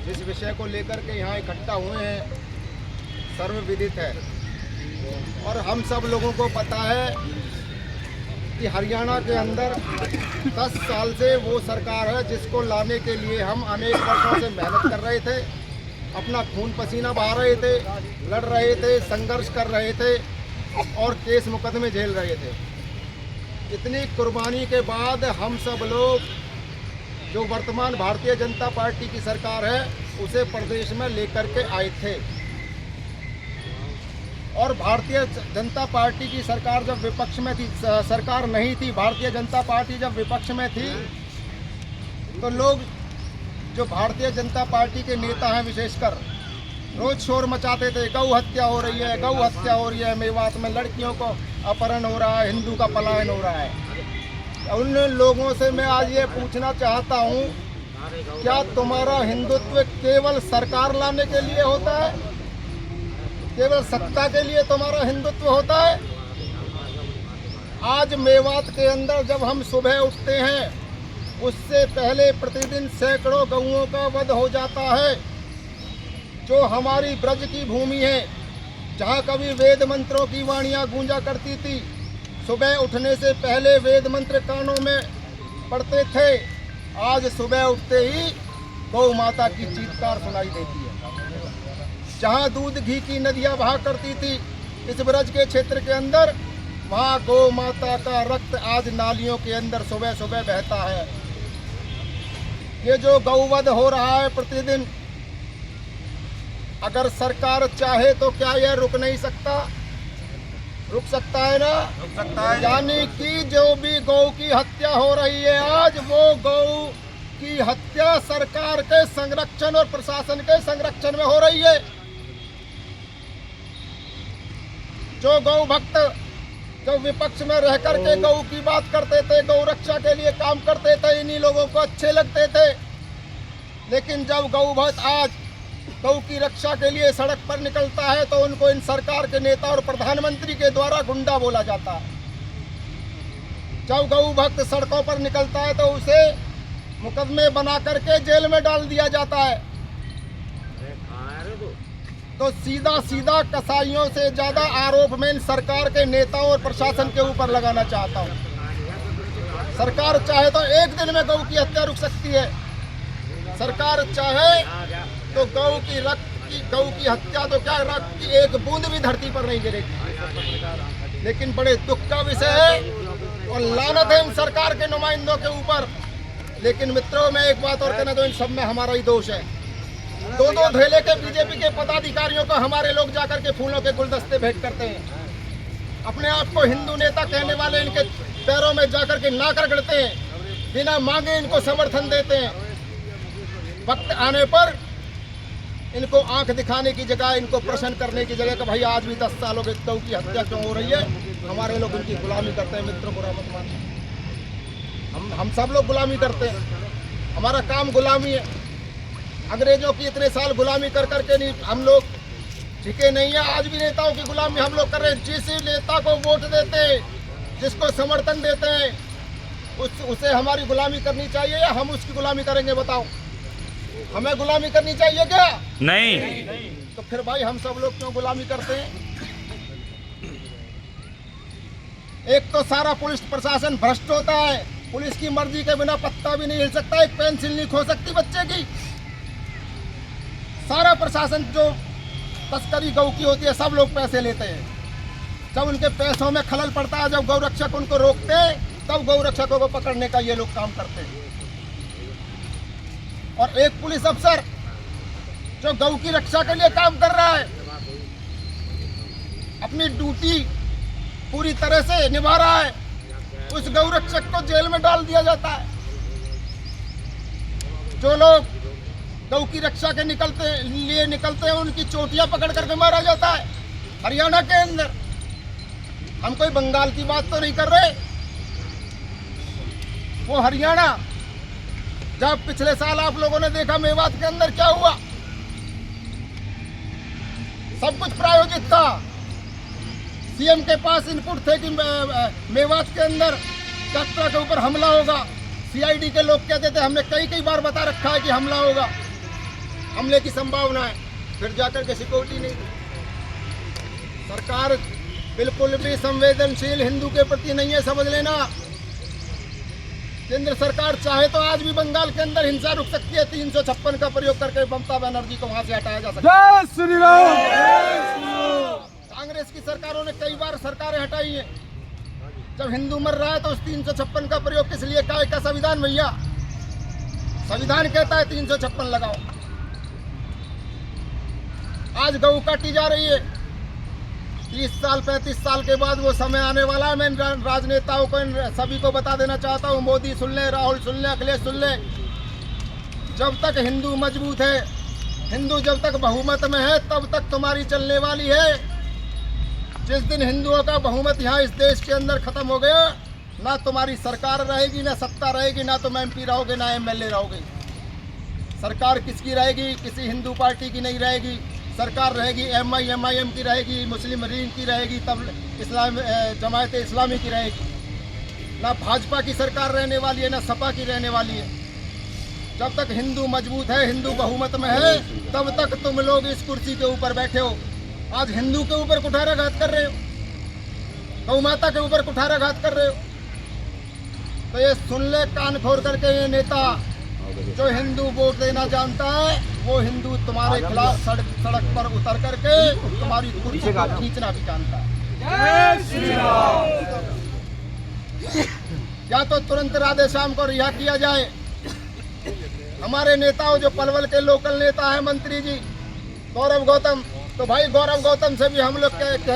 जिस विषय को लेकर के यहाँ इकट्ठा हुए हैं सर्वविदित है और हम सब लोगों को पता है कि हरियाणा के अंदर 10 साल से वो सरकार है जिसको लाने के लिए हम अनेक वर्षों से मेहनत कर रहे थे, अपना खून पसीना बहा रहे थे, लड़ रहे थे, संघर्ष कर रहे थे और केस मुकदमे झेल रहे थे। इतनी कुर्बानी के बाद हम सब लोग जो वर्तमान भारतीय जनता पार्टी की सरकार है उसे प्रदेश में लेकर के आए थे और भारतीय जनता पार्टी की सरकार जब विपक्ष में थी, सरकार नहीं थी, भारतीय जनता पार्टी जब विपक्ष में थी तो लोग जो भारतीय जनता पार्टी के नेता हैं विशेषकर रोज शोर मचाते थे, गौ हत्या हो रही है, गौ हत्या हो रही है, मेवात में लड़कियों को अपहरण हो रहा है, हिंदू का पलायन हो रहा है। उन लोगों से मैं आज ये पूछना चाहता हूँ, क्या तुम्हारा हिंदुत्व केवल सरकार लाने के लिए होता है? केवल सत्ता के लिए तुम्हारा हिंदुत्व होता है? आज मेवात के अंदर जब हम सुबह उठते हैं उससे पहले प्रतिदिन सैकड़ों गऊओं का वध हो जाता है। जो हमारी ब्रज की भूमि है, जहाँ कभी वेद मंत्रों की वाणियाँ गूंजा करती थी, सुबह उठने से पहले वेद मंत्र कानों में पढ़ते थे, आज सुबह उठते ही गौ माता की चीत्कार सुनाई देती है। जहाँ दूध घी की नदियाँ बहा करती थी इस ब्रज के क्षेत्र के अंदर, वहाँ गौ माता का रक्त आज नालियों के अंदर सुबह सुबह बहता है। ये जो गौवध हो रहा है प्रतिदिन, अगर सरकार चाहे तो क्या यह रुक नहीं सकता? रुक सकता है ना? रुक सकता है। यानी कि जो भी गौ की हत्या हो रही है आज, वो गौ की हत्या सरकार के संरक्षण और प्रशासन के संरक्षण में हो रही है। जो गौ भक्त जो विपक्ष में रह करके गौ की बात करते थे, गौ रक्षा के लिए काम करते थे, इन्हीं लोगों को अच्छे लगते थे। लेकिन जब गौ भक्त आज गौ की रक्षा के लिए सड़क पर निकलता है तो उनको इन सरकार के नेता और प्रधानमंत्री के द्वारा गुंडा बोला जाता है। जब गौ भक्त सड़कों पर निकलता है तो उसे मुकदमे बना करके जेल में डाल दिया जाता है। तो सीधा सीधा कसाईयों से ज्यादा आरोप मैं इन सरकार के नेताओं और प्रशासन के ऊपर लगाना चाहता हूं। सरकार चाहे तो एक दिन में गौ की हत्या रुक सकती है, सरकार चाहे तो गौ की हत्या तो क्या, रक्त की एक बूंद भी धरती पर नहीं गिरेगी। लेकिन बड़े दुख का विषय है और लानत है इन सरकार के नुमाइंदों के ऊपर। लेकिन मित्रों, मैं एक बात और कहना तो इन सब में हमारा ही दोष है। दो धेले के बीजेपी के पदाधिकारियों को हमारे लोग जाकर के फूलों के गुलदस्ते भेंट करते हैं। अपने आप को हिंदू नेता कहने वाले इनके पैरों में जाकर के नाक रगड़ते हैं, बिना मांगे इनको समर्थन देते हैं। वक्त आने पर इनको आंख दिखाने की जगह, इनको प्रश्न करने की जगह कि भाई आज भी 10 सालों के गौ की हत्या क्यों हो रही है, हमारे लोग उनकी गुलामी करते हैं। मित्रों, बुरा मत मानिए, हम सब लोग गुलामी करते हैं, हमारा काम गुलामी है। अंग्रेजों की इतने साल गुलामी कर करके नहीं हम लोग झिके नहीं है। आज भी नेताओं की गुलामी हम लोग कर रहे हैं। जिस नेता को वोट देते हैं, जिसको समर्थन देते हैं, उसे हमारी गुलामी करनी चाहिए या हम उसकी गुलामी करेंगे? बताओ, हमें गुलामी करनी चाहिए क्या? नहीं। तो फिर भाई हम सब लोग क्यों गुलामी करते हैं? एक तो सारा पुलिस प्रशासन भ्रष्ट होता है, पुलिस की मर्जी के बिना पत्ता भी नहीं हिल सकता, एक पेंसिल नहीं खो सकती बच्चे की। सारा प्रशासन जो तस्करी गौ की होती है, सब लोग पैसे लेते हैं। जब उनके पैसों में खलल पड़ता है, जब गौ रक्षक उनको रोकते हैं, तब गौ रक्षकों को पकड़ने का ये लोग काम करते हैं। और एक पुलिस अफसर जो गौ की रक्षा के लिए काम कर रहा है, अपनी ड्यूटी पूरी तरह से निभा रहा है, उस गौ रक्षक को जेल में डाल दिया जाता है। जो लोग गौ की रक्षा के लिए निकलते हैं, उनकी चोटियां पकड़ करके मारा जाता है हरियाणा के अंदर। हम कोई बंगाल की बात तो नहीं कर रहे, वो हरियाणा। जब पिछले साल आप लोगों ने देखा मेवात के अंदर क्या हुआ, सब कुछ प्रायोजित था। सीएम के पास इनपुट थे कि मेवात के अंदर कटरा के ऊपर हमला होगा। सीआईडी के लोग कहते थे हमने कई बार बता रखा है कि हमला होगा। हमले की संभावना है, फिर जाकर के सिक्योरिटी नहीं। सरकार बिल्कुल भी संवेदनशील हिंदू के प्रति नहीं है, समझ लेना। केंद्र सरकार चाहे तो आज भी बंगाल के अंदर हिंसा रुक सकती है, 356 का प्रयोग करके ममता बनर्जी को वहां से हटाया जा सकता है। जय श्री राम। कांग्रेस की सरकारों ने कई बार सरकारें हटाई हैं। जब हिंदू मर रहा है तो उस 356 का प्रयोग किस लिए का संविधान भैया? संविधान कहता है 356 लगाओ। आज गऊ काटी जा रही है। 30 साल 35 साल के बाद वो समय आने वाला है। मैं राजनेताओं को सभी को बता देना चाहता हूँ, मोदी सुन ले, राहुल सुन ले, अखिलेश सुन ले, जब तक हिंदू मजबूत है, हिंदू जब तक बहुमत में है, तब तक तुम्हारी चलने वाली है। जिस दिन हिंदुओं का बहुमत यहाँ इस देश के अंदर खत्म हो गया, ना तुम्हारी सरकार रहेगी, ना सत्ता रहेगी, ना तुम MP रहोगे, ना MLA रहोगे। सरकार किसकी रहेगी? किसी हिंदू पार्टी की नहीं रहेगी। सरकार रहेगी MIM की रहेगी, मुस्लिम लीग की रहेगी, तब जमायत इस्लामी की रहेगी। ना भाजपा की सरकार रहने वाली है, ना सपा की रहने वाली है। जब तक हिंदू मजबूत है, हिंदू बहुमत में है, तब तक तुम लोग इस कुर्सी के ऊपर बैठे हो। आज हिंदू के ऊपर कुठाराघात कर रहे हो, गौ माता के ऊपर कुठाराघात कर रहे हो। तो ये सुन ले कान खोल करके, ये नेता जो हिंदू वोट देना जानता है, वो हिंदू तुम्हारे खिलाफ सड़क पर उतर करके तुम्हारी कुर्सी को खींचना भी जानता है। जय श्री राम। या तो तुरंत राधे श्याम को रिहा किया जाए। हमारे नेताओं जो पलवल के लोकल नेता है, मंत्री जी गौरव गौतम, तो भाई गौरव गौतम से भी हम लोग कहना